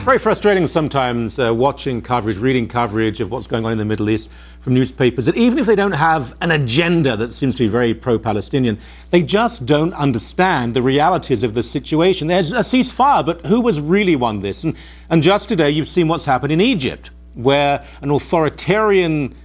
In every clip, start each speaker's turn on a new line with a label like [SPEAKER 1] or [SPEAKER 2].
[SPEAKER 1] very frustrating sometimes watching coverage, reading coverage of what's going on in the Middle East from newspapers, that even if they don't have an agenda that seems to be very pro-Palestinian, they just don't understand the realities of the situation. There's a ceasefire, but who has really won this? And just today, you've seen what's happened in Egypt, where an authoritarian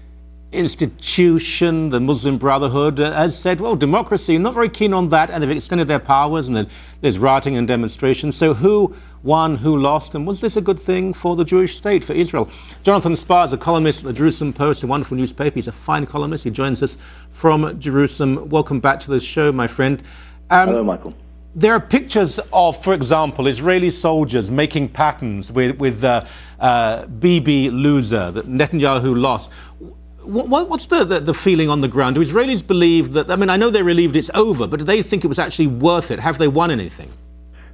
[SPEAKER 1] institution, the Muslim Brotherhood, has said, well, democracy, not very keen on that, and they've extended their powers, and there's rioting and demonstrations. So who won, who lost, and was this a good thing for the Jewish state, for Israel? Jonathan Spar is a columnist at the Jerusalem Post, a wonderful newspaper. He's a fine columnist. He joins us from Jerusalem. Welcome back to the show, my friend.
[SPEAKER 2] Hello, Michael.
[SPEAKER 1] There are pictures of, for example, Israeli soldiers making patterns with Bibi loser, that Netanyahu lost. What's the feeling on the ground? Do Israelis believe that, I mean, I know they're relieved it's over, but do they think it was actually worth it? Have they won anything?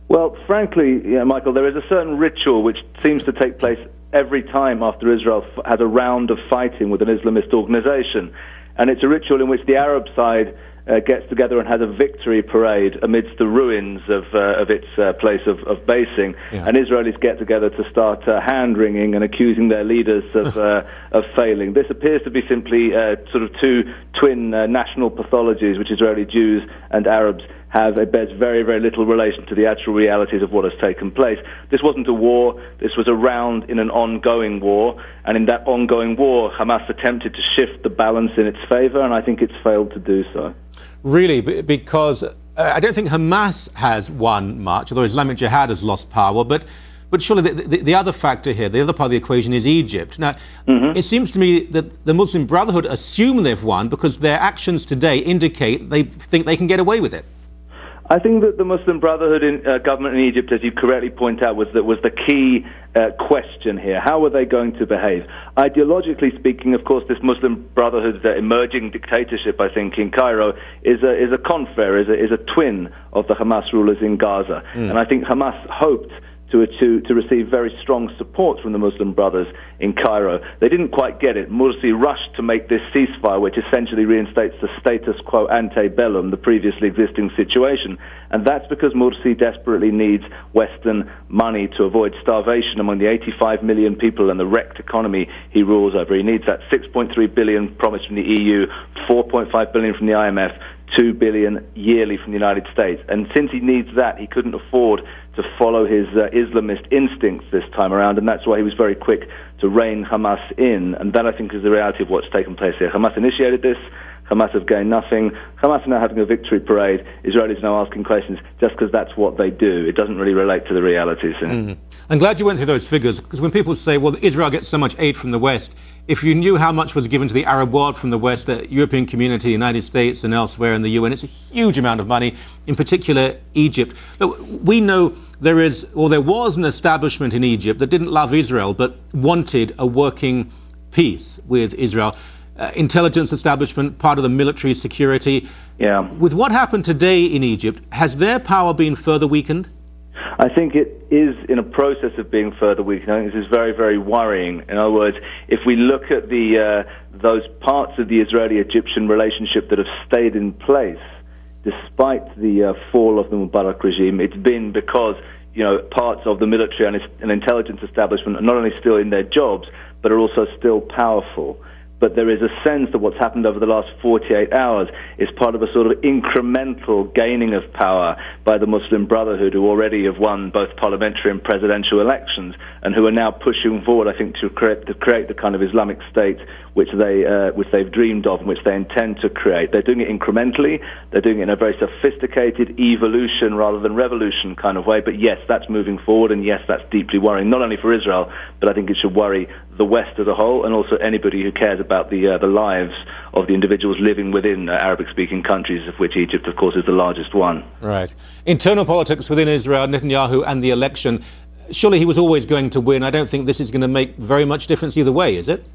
[SPEAKER 2] Well, frankly, Michael, there is a certain ritual which seems to take place every time after Israel has a round of fighting with an Islamist organization. And it's a ritual in which the Arab side gets together and has a victory parade amidst the ruins of its place of basing. Yeah. And Israelis get together to start hand-wringing and accusing their leaders of failing. This appears to be simply sort of two twin national pathologies, which Israeli Jews and Arabs have. It bears very, very little relation to the actual realities of what has taken place. This wasn't a war. This was a round in an ongoing war. And in that ongoing war, Hamas attempted to shift the balance in its favor, and I think it's failed to do so.
[SPEAKER 1] Really? Because I don't think Hamas has won much, although Islamic Jihad has lost power. But surely the other factor here, the other part of the equation is Egypt. Now, it seems to me that the Muslim Brotherhood assume they've won because their actions today indicate they think they can get away with it.
[SPEAKER 2] I think that the Muslim Brotherhood government in Egypt, as you correctly point out, was the key question here. How were they going to behave? Ideologically speaking, of course, this Muslim Brotherhood's emerging dictatorship, I think, in Cairo is a confrere, is a twin of the Hamas rulers in Gaza. And I think Hamas hoped to receive very strong support from the Muslim Brothers in Cairo. They didn't quite get it. Morsi rushed to make this ceasefire, which essentially reinstates the status quo ante bellum, the previously existing situation. And that's because Morsi desperately needs Western money to avoid starvation among the 85 million people and the wrecked economy he rules over. He needs that 6.3 billion promised from the EU, 4.5 billion from the IMF, 2 billion yearly from the United States. And since he needs that, he couldn't afford to follow his Islamist instincts this time around, and that's why he was very quick to rein Hamas in. And that, I think, is the reality of what's taken place here. Hamas initiated this. Hamas have gained nothing. Hamas are now having a victory parade. Israelis now asking questions just because that's what they do. It doesn't really relate to the realities.
[SPEAKER 1] I'm glad you went through those figures, because when people say, well, Israel gets so much aid from the West, if you knew how much was given to the Arab world from the West, the European community, the United States and elsewhere in the UN, it's a huge amount of money, in particular Egypt. Look, we know there was an establishment in Egypt that didn't love Israel but wanted a working peace with Israel. Intelligence establishment, part of the military security.
[SPEAKER 2] Yeah.
[SPEAKER 1] With what happened today in Egypt, has their power been further weakened?
[SPEAKER 2] I think it is in a process of being further weakened. I think this is very, very worrying. In other words, if we look at those parts of the Israeli-Egyptian relationship that have stayed in place despite the fall of the Mubarak regime, it's been because parts of the military and intelligence establishment are not only still in their jobs, but are also still powerful. But there is a sense that what's happened over the last 48 hours is part of a sort of incremental gaining of power by the Muslim Brotherhood, who already have won both parliamentary and presidential elections, and who are now pushing forward, I think, to create the kind of Islamic State which they've dreamed of and which they intend to create. They're doing it incrementally. They're doing it in a very sophisticated evolution rather than revolution kind of way. But yes, that's moving forward, and yes, that's deeply worrying, not only for Israel, but I think it should worry the West as a whole, and also anybody who cares about the lives of the individuals living within Arabic-speaking countries, of which Egypt, of course, is the largest one.
[SPEAKER 1] Right. Internal politics within Israel, Netanyahu and the election. Surely he was always going to win. I don't think this is going to make very much difference either way, is it?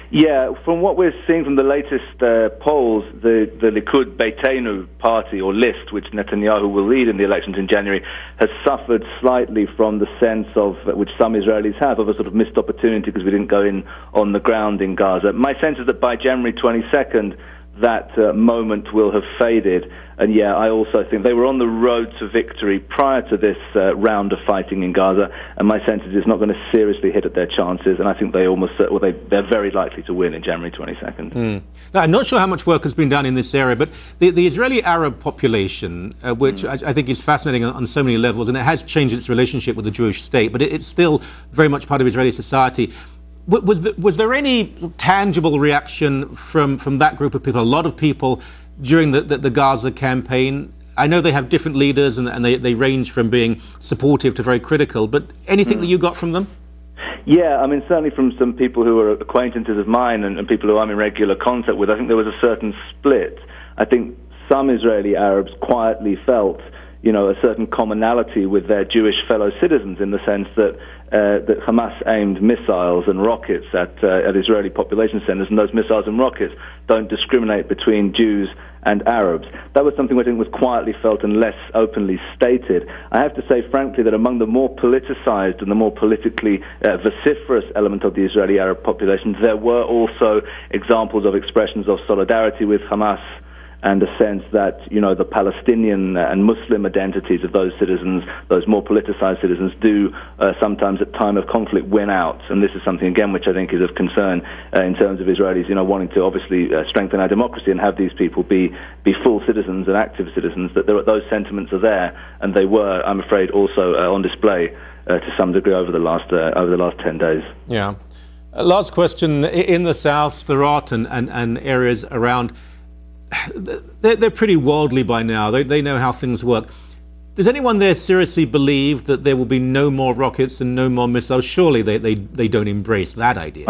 [SPEAKER 2] Yeah, from what we're seeing from the latest polls, the Likud Beitenu party or list, which Netanyahu will lead in the elections in January, has suffered slightly from the sense of, which some Israelis have, of a sort of missed opportunity because we didn't go in on the ground in Gaza. My sense is that by January 22nd, that moment will have faded. And yeah, I also think they were on the road to victory prior to this round of fighting in Gaza, and my sense is it's not going to seriously hit at their chances, and I think they almost, they're very likely to win in January 22nd.
[SPEAKER 1] Now, I'm not sure how much work has been done in this area, but the Israeli Arab population, which I think is fascinating on so many levels, and it has changed its relationship with the Jewish state, but it's still very much part of Israeli society. Was there any tangible reaction from that group of people, a lot of people, during the Gaza campaign? I know they have different leaders and they range from being supportive to very critical, but anything that you got from them?
[SPEAKER 2] Yeah, I mean, certainly from some people who are acquaintances of mine and people who I'm in regular contact with, I think there was a certain split. I think some Israeli Arabs quietly felt, you know, a certain commonality with their Jewish fellow citizens in the sense that that Hamas aimed missiles and rockets at Israeli population centers, and those missiles and rockets don't discriminate between Jews and Arabs. That was something I think was quietly felt and less openly stated. I have to say, frankly, that among the more politicized and the more politically vociferous element of the Israeli Arab population, there were also examples of expressions of solidarity with Hamas, and a sense that, you know, the Palestinian and Muslim identities of those citizens, those more politicized citizens, do sometimes at time of conflict win out. And this is something, again, which I think is of concern in terms of Israelis, you know, wanting to obviously strengthen our democracy and have these people be full citizens and active citizens, that those sentiments are there, and they were, I'm afraid, also on display to some degree over the last 10 days.
[SPEAKER 1] Yeah. Last question. In the south, Sderot and areas around, they're pretty worldly by now. They know how things work. Does anyone there seriously believe that there will be no more rockets and no more missiles? Surely they don't embrace that idea.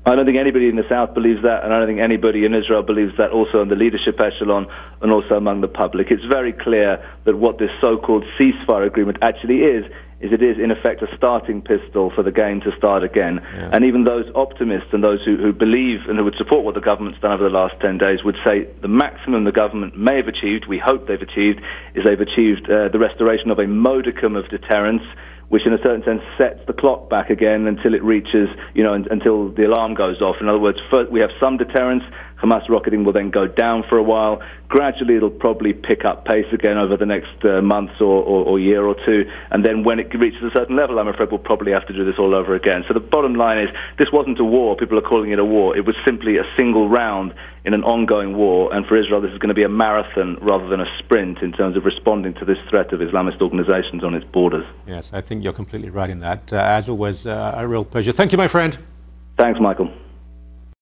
[SPEAKER 2] I don't think anybody in the south believes that, and I don't think anybody in Israel believes that, also in the leadership echelon and also among the public. It's very clear that what this so-called ceasefire agreement actually is it is, in effect, a starting pistol for the game to start again. Yeah. And even those optimists and those who believe and who would support what the government's done over the last 10 days would say the maximum the government may have achieved, we hope they've achieved, is they've achieved the restoration of a modicum of deterrence, which in a certain sense sets the clock back again until it reaches, you know, until the alarm goes off. In other words, first we have some deterrence. Hamas rocketing will then go down for a while. Gradually, it'll probably pick up pace again over the next months or year or two. And then when it reaches a certain level, I'm afraid we'll probably have to do this all over again. So the bottom line is, this wasn't a war. People are calling it a war. It was simply a single round in an ongoing war. And for Israel, this is going to be a marathon rather than a sprint in terms of responding to this threat of Islamist organizations on its borders.
[SPEAKER 1] Yes, I think you're completely right in that. As always, a real pleasure. Thank you, my friend.
[SPEAKER 2] Thanks, Michael.